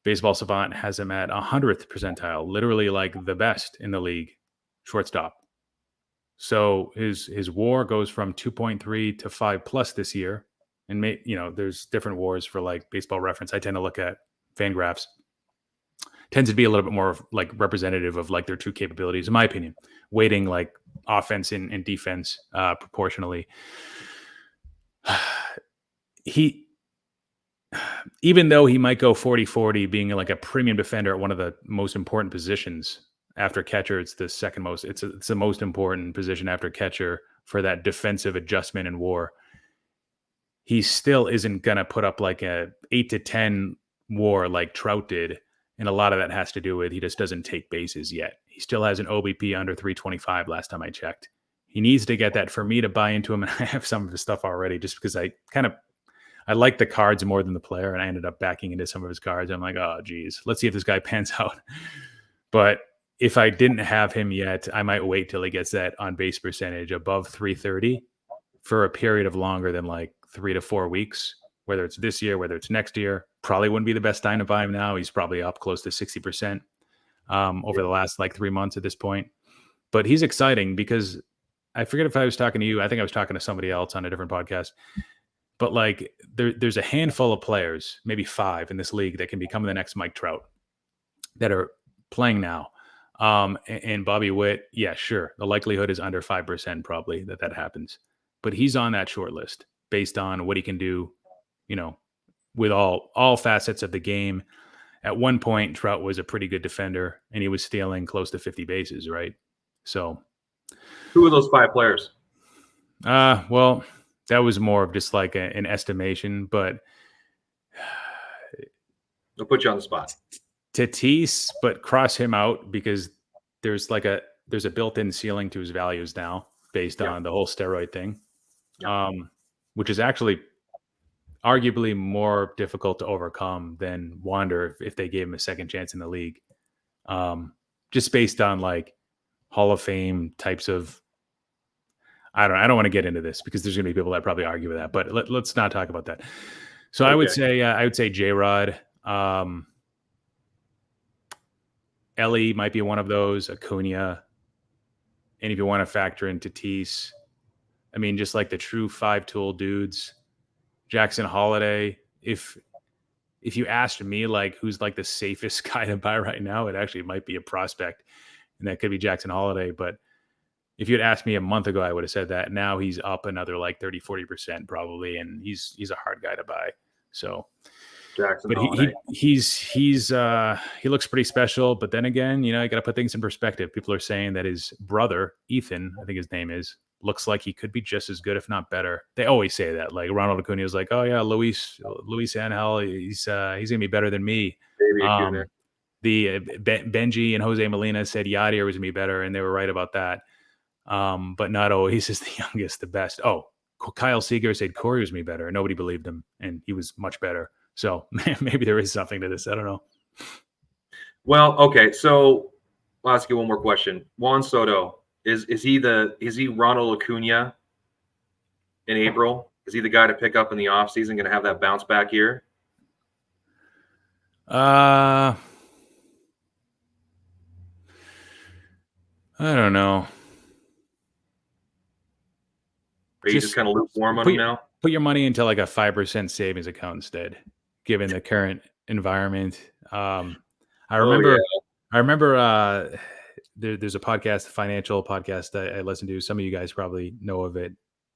Baseball Savant has him at 100th percentile, literally like the best in the league shortstop. So his WAR goes from 2.3 to 5+ this year. And there's different WARs for like Baseball Reference. I tend to look at Fangraphs. Tends to be a little bit more like representative of like their true capabilities, in my opinion, weighting like offense and defense proportionally. even though he might go 40-40, being like a premium defender at one of the most important positions after catcher, it's the second most. It's the most important position after catcher for that defensive adjustment in WAR. He still isn't gonna put up like a 8 to 10 WAR like Trout did, and a lot of that has to do with he just doesn't take bases yet. He still has an OBP under 325 last time I checked. He needs to get that for me to buy into him, and I have some of his stuff already just because I like the cards more than the player, and I ended up backing into some of his cards. I'm like, oh, geez, let's see if this guy pans out. But if I didn't have him yet, I might wait till he gets that on base percentage above 330 for a period of longer than like 3 to 4 weeks, whether it's this year, whether it's next year. Probably wouldn't be the best time to buy him now. He's probably up close to 60% over the last like 3 months at this point. But he's exciting because I forget if I was talking to you. I think I was talking to somebody else on a different podcast. But like there's a handful of players, maybe 5 in this league that can become the next Mike Trout that are playing now. And Bobby Witt, yeah, sure. The likelihood is under 5% probably that happens. But he's on that short list based on what he can do, with all facets of the game. At one point, Trout was a pretty good defender, and he was stealing close to 50 bases, right? So Who are those 5 players? Well, that was more of just like an estimation, but I'll put you on the spot. Tatis, but cross him out because there's a built-in ceiling to his values now based on the whole steroid thing, which is actually arguably more difficult to overcome than Wander if they gave him a second chance in the league. Just based on like Hall of Fame types of, I don't want to get into this because there's going to be people that probably argue with that, but let's not talk about that. So okay. I would say J-Rod, Ellie might be one of those, Acuna. And if you want to factor in Tatis, I mean, just like the true 5-tool dudes, Jackson Holiday. If you asked me like who's like the safest guy to buy right now, it actually might be a prospect, and that could be Jackson Holiday. But if you'd asked me a month ago, I would have said that. Now he's up another like 30-40% probably, and he's a hard guy to buy. So Jackson but Holiday. he looks pretty special. But then again, you got to put things in perspective. People are saying that his brother, Ethan, I think his name is, looks like he could be just as good, if not better. They always say that. Like Ronald Acuna was like, oh yeah, Luis Angel, he's gonna be better than me. Benji and Jose Molina said Yadier was gonna be better, and they were right about that. But not always is the youngest the best. Oh, Kyle Seager said Corey was gonna be better, and nobody believed him, and he was much better. So maybe there is something to this. I don't know. Well, okay. So I'll ask you one more question. Juan Soto, is he Ronald Acuna in April? Is he the guy to pick up in the offseason, going to have that bounce back year? I don't know. Are you just kind of lukewarm on him now? Put your money into like a 5% savings account instead, given the current environment. I remember there's a podcast, a financial podcast I listen to. Some of you guys probably know of it.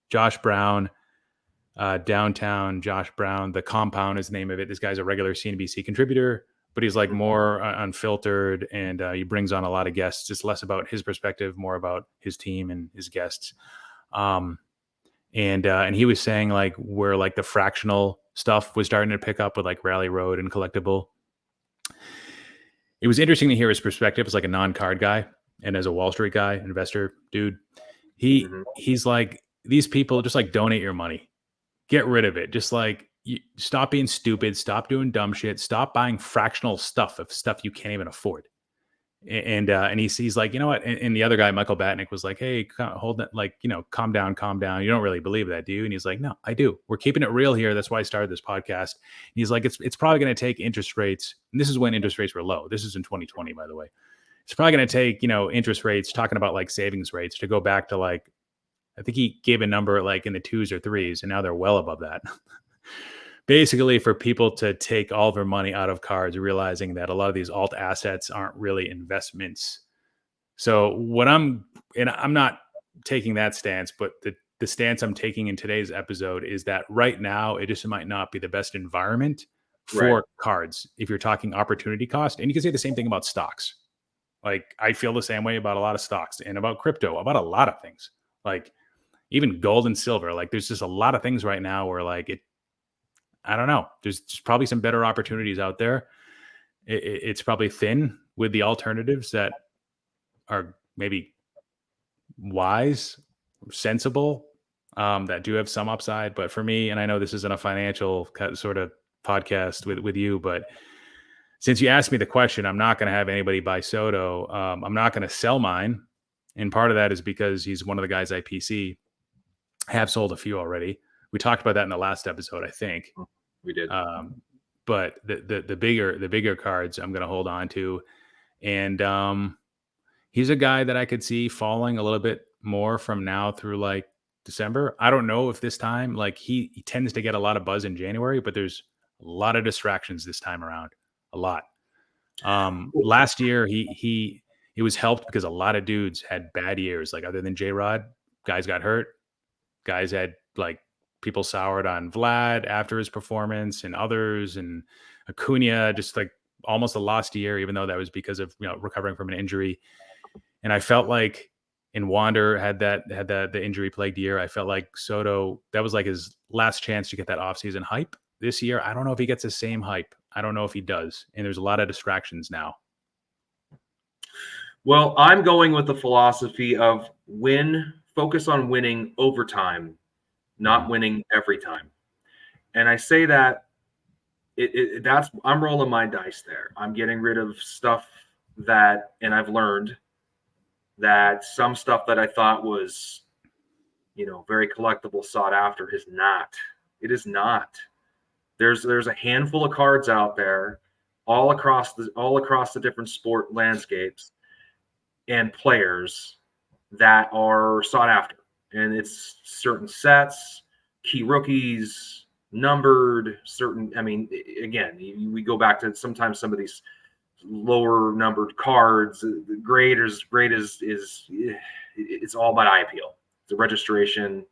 Josh Brown, Downtown Josh Brown. The Compound is the name of it. This guy's a regular CNBC contributor, but he's like more unfiltered, and he brings on a lot of guests. It's less about his perspective, more about his team and his guests. And he was saying like where like the fractional stuff was starting to pick up with like Rally Road and Collectible. It was interesting to hear his perspective as like a non-card guy and as a Wall Street guy, investor dude. He's like, these people just like donate your money, get rid of it. Just like stop being stupid, stop doing dumb shit, stop buying fractional stuff of stuff you can't even afford. And he's like, you know what? And the other guy, Michael Batnick, was like, hey, hold that, like, calm down. You don't really believe that, do you? And he's like, no, I do. We're keeping it real here. That's why I started this podcast. And he's like, it's probably going to take interest rates. And this is when interest rates were low. This is in 2020, by the way. It's probably going to take, interest rates, talking about like savings rates, to go back to like, I think he gave a number like in the 2s or 3s, and now they're well above that. Basically, for people to take all their money out of cards, realizing that a lot of these alt assets aren't really investments. So I'm not taking that stance, but the the stance I'm taking in today's episode is that right now it just might not be the best environment for cards if you're talking opportunity cost. And you can say the same thing about stocks. Like I feel the same way about a lot of stocks and about crypto, about a lot of things. Like even gold and silver. Like there's just a lot of things right now where like I don't know. There's probably some better opportunities out there. It's probably thin with the alternatives that are maybe wise, sensible, that do have some upside. But for me, and I know this isn't a financial sort of podcast with you, but since you asked me the question, I'm not going to have anybody buy Soto. I'm not going to sell mine. And part of that is because he's one of the guys I PC. Have sold a few already. We talked about that in the last episode, I think. We did. But the bigger cards I'm going to hold on to. And he's a guy that I could see falling a little bit more from now through like December. I don't know if this time, like he tends to get a lot of buzz in January, but there's a lot of distractions this time around. A lot. Last year he was helped because a lot of dudes had bad years. Like other than J-Rod, guys got hurt. Guys had like people soured on Vlad after his performance and others, and Acuna just like almost a lost year, even though that was because of, recovering from an injury. And I felt like in Wander had the injury plagued year. I felt like Soto, that was like his last chance to get that offseason hype. This year, I don't know if he gets the same hype. I don't know if he does. And there's a lot of distractions now. Well, I'm going with the philosophy of focus on winning over time, not winning every time. And I say that I'm rolling my dice there. I'm getting rid of stuff and I've learned that some stuff that I thought was, very collectible, sought after is not. It is not. There's a handful of cards out there all across the different sport landscapes and players that are sought after. And it's certain sets, key rookies, numbered, again, we go back to sometimes some of these lower numbered cards. The grade is it's all about eye appeal, the registration,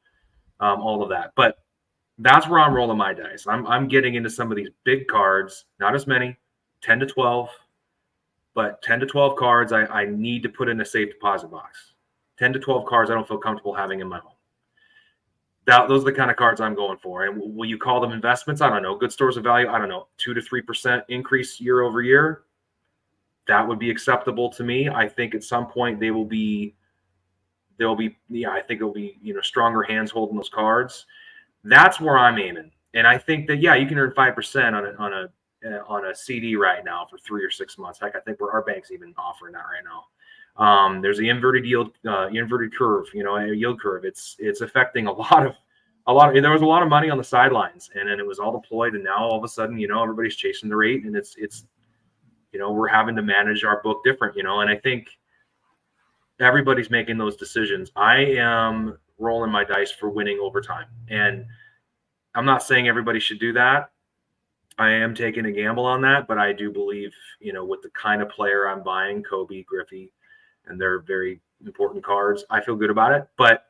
all of that. But that's where I'm rolling my dice. I'm getting into some of these big cards, not as many, 10 to 12, but 10 to 12 cards I need to put in a safe deposit box. 10 to 12 cards I don't feel comfortable having in my home. Those are the kind of cards I'm going for. And will you call them investments? I don't know. Good stores of value? I don't know. 2 to 3% increase year over year. That would be acceptable to me. I think at some point I think it'll be, stronger hands holding those cards. That's where I'm aiming. And I think that, you can earn 5% on a CD right now for 3 or 6 months. Heck, I think our bank's even offering that right now. There's the inverted curve, a yield curve. It's affecting a lot of, there was a lot of money on the sidelines, and then it was all deployed. And now all of a sudden, everybody's chasing the rate, and it's, we're having to manage our book different, and I think everybody's making those decisions. I am rolling my dice for winning over time. And I'm not saying everybody should do that. I am taking a gamble on that, but I do believe, with the kind of player I'm buying, Kobe, Griffey, and they're very important cards, I feel good about it. But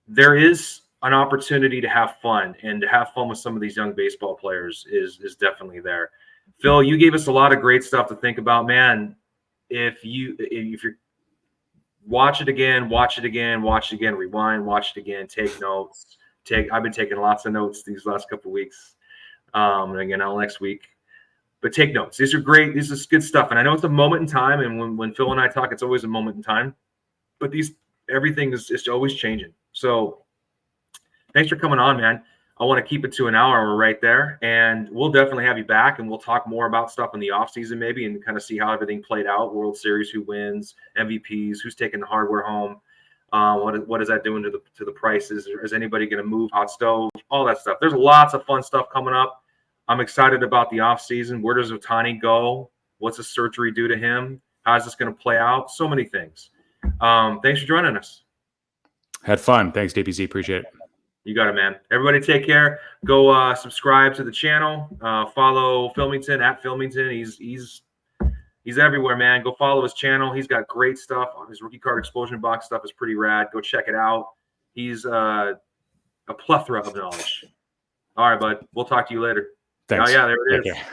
there is an opportunity to have fun, and to have fun with some of these young baseball players is definitely there. Phil, you gave us a lot of great stuff to think about, man. If you're watch it again, rewind, watch it again, take notes. I've been taking lots of notes these last couple of weeks. And again, I'll next week. But take notes. These are great. This is good stuff. And I know it's a moment in time. And when Phil and I talk, it's always a moment in time. But everything is always changing. So thanks for coming on, man. I want to keep it to an hour. We're right there. And we'll definitely have you back, and we'll talk more about stuff in the offseason maybe, and kind of see how everything played out. World Series, who wins, MVPs, who's taking the hardware home. What is that doing to the prices? Is anybody going to move hot stove? All that stuff. There's lots of fun stuff coming up. I'm excited about the offseason. Where does Ohtani go? What's the surgery do to him? How is this going to play out? So many things. Thanks for joining us. Had fun. Thanks, DPZ. Appreciate it. You got it, man. Everybody take care. Go subscribe to the channel. Follow Philmington at Philmington. He's everywhere, man. Go follow his channel. He's got great stuff. His rookie card explosion box stuff is pretty rad. Go check it out. He's a plethora of knowledge. All right, bud. We'll talk to you later. Thanks. Oh, yeah, there it Take is. care.